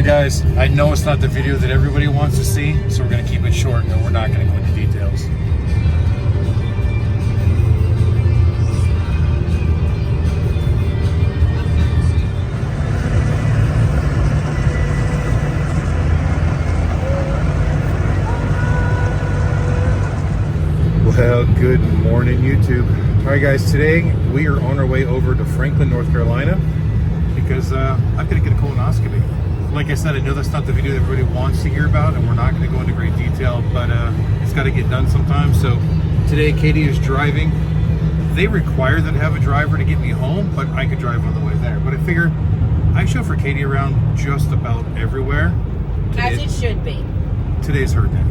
Alright guys, I know it's not the video that everybody wants to see, so we're going to keep it short and we're not going to go into details. Well, good morning YouTube. Alright guys, today we are on our way over to Franklin, North Carolina because I'm going to get a colonoscopy. Like I said, I know that's not the video that everybody wants to hear about, and we're not going to go into great detail, but it's got to get done sometime. So today Katie is driving. They require that I have a driver to get me home, but I could drive on the way there. But I figure I chauffeur Katie around just about everywhere. As it should be. Today's her day.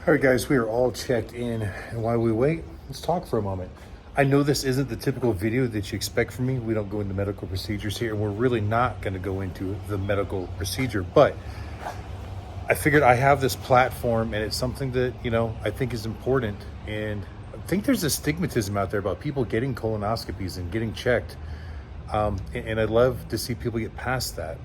All right, guys, we are all checked in, and while we wait, let's talk for a moment. I know this isn't the typical video that you expect from me. We don't go into medical procedures here, and we're really not going to go into the medical procedure, but I figured I have this platform, and it's something that, you know, I think is important, and I think there's a stigmatism out there about people getting colonoscopies and getting checked, and I'd love to see people get past that.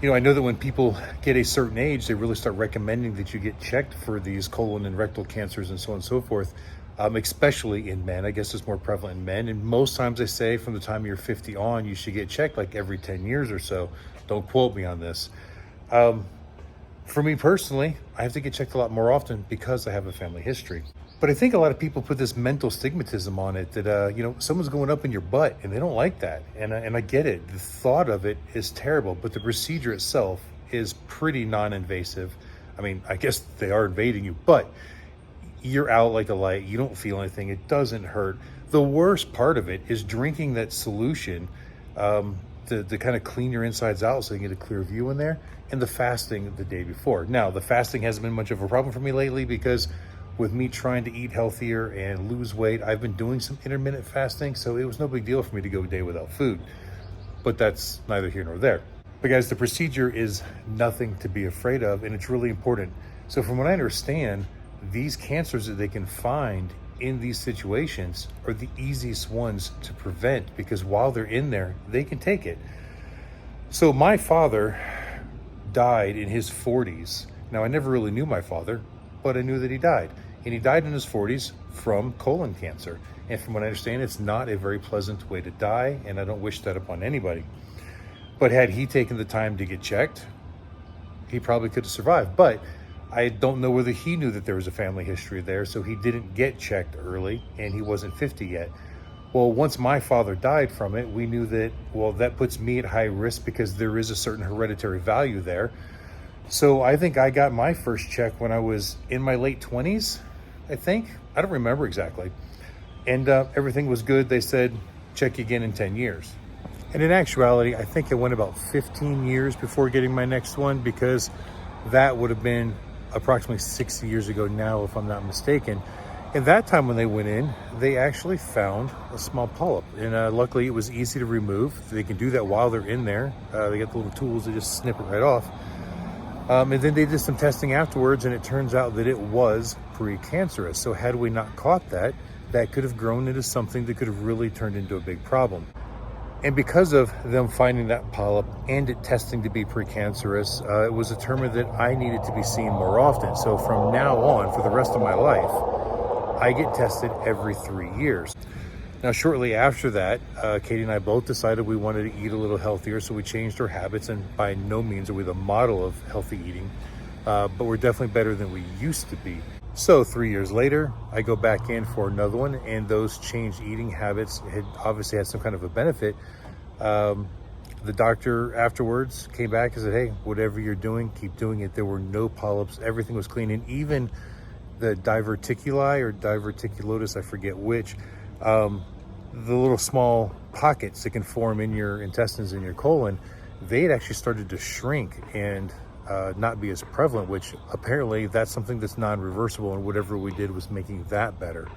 You know, I know that when people get a certain age, they really start recommending that you get checked for these colon and rectal cancers and so on and so forth, especially in men. I guess it's more prevalent in men. And most times they say from the time you're 50 on, you should get checked like every 10 years or so. Don't quote me on this. For me personally, I have to get checked a lot more often because I have a family history. But I think a lot of people put this mental stigmatism on it that, you know, someone's going up in your butt and they don't like that. And I get it. The thought of it is terrible, but the procedure itself is pretty non-invasive. I mean, I guess they are invading you, but you're out like a light. You don't feel anything. It doesn't hurt. The worst part of it is drinking that solution to kind of clean your insides out so you get a clear view in there, and the fasting the day before. Now, the fasting hasn't been much of a problem for me lately because with me trying to eat healthier and lose weight, I've been doing some intermittent fasting, so it was no big deal for me to go a day without food. But that's neither here nor there. But guys, the procedure is nothing to be afraid of, and it's really important. So from what I understand, these cancers that they can find in these situations are the easiest ones to prevent because while they're in there, they can take it. So my father died in his 40s. Now, I never really knew my father, but I knew that he died. And he died in his 40s from colon cancer. And from what I understand, it's not a very pleasant way to die, and I don't wish that upon anybody. But had he taken the time to get checked, he probably could have survived. But I don't know whether he knew that there was a family history there, so he didn't get checked early, and he wasn't 50 yet. Well, once my father died from it, we knew that, well, that puts me at high risk because there is a certain hereditary value there. So I think I got my first check when I was in my late 20s, I think. I don't remember exactly. And everything was good. They said, check again in 10 years. And in actuality, I think it went about 15 years before getting my next one because that would have been approximately 60 years ago now, if I'm not mistaken. And that time when they went in, they actually found a small polyp. And luckily, it was easy to remove. They can do that while they're in there. They got the little tools to just snip it right off. And then they did some testing afterwards, and it turns out that it was precancerous. So had we not caught that, that could have grown into something that could have really turned into a big problem. And because of them finding that polyp and it testing to be precancerous, it was determined that I needed to be seen more often. So from now on, for the rest of my life, I get tested every 3 years. Now, shortly after that, Katie and I both decided we wanted to eat a little healthier, so we changed our habits, and by no means are we the model of healthy eating, but we're definitely better than we used to be. So 3 years later, I go back in for another one, and those changed eating habits had obviously had some kind of a benefit, The doctor afterwards came back and said, hey, whatever you're doing, keep doing it. There were no polyps. Everything was clean. And even the diverticuli or diverticulosis, I forget which, the little small pockets that can form in your intestines and your colon, they had actually started to shrink and not be as prevalent, which apparently that's something that's non-reversible, and whatever we did was making that better.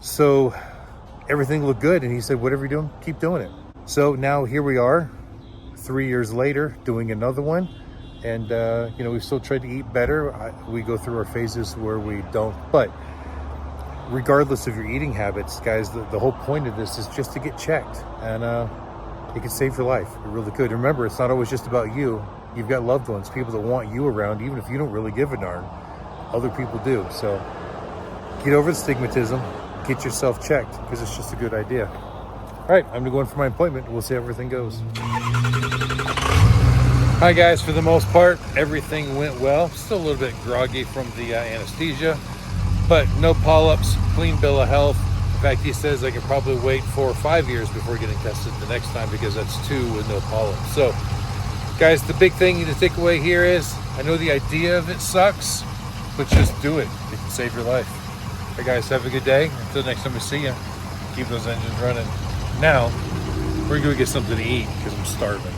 So everything looked good, and he said, whatever you're doing, keep doing it. So now here we are, 3 years later, doing another one. And, you know, we still tried to eat better. We go through our phases where we don't. But regardless of your eating habits, guys, the whole point of this is just to get checked. And it can save your life. It really could. Remember, it's not always just about you. You've got loved ones, people that want you around, even if you don't really give a darn. Other people do. So get over the stigmatism. Get yourself checked, because it's just a good idea. All right, I'm gonna go in for my appointment. We'll see how everything goes. Hi guys, for the most part, everything went well. Still a little bit groggy from the anesthesia, but no polyps, clean bill of health. In fact, he says I can probably wait 4 or 5 years before getting tested the next time, because that's 2 with no polyps. So guys, the big thing to take away here is, I know the idea of it sucks, but just do it. It can save your life. All right guys, have a good day. Until next time we see you, keep those engines running. Now, we're gonna go get something to eat because I'm starving.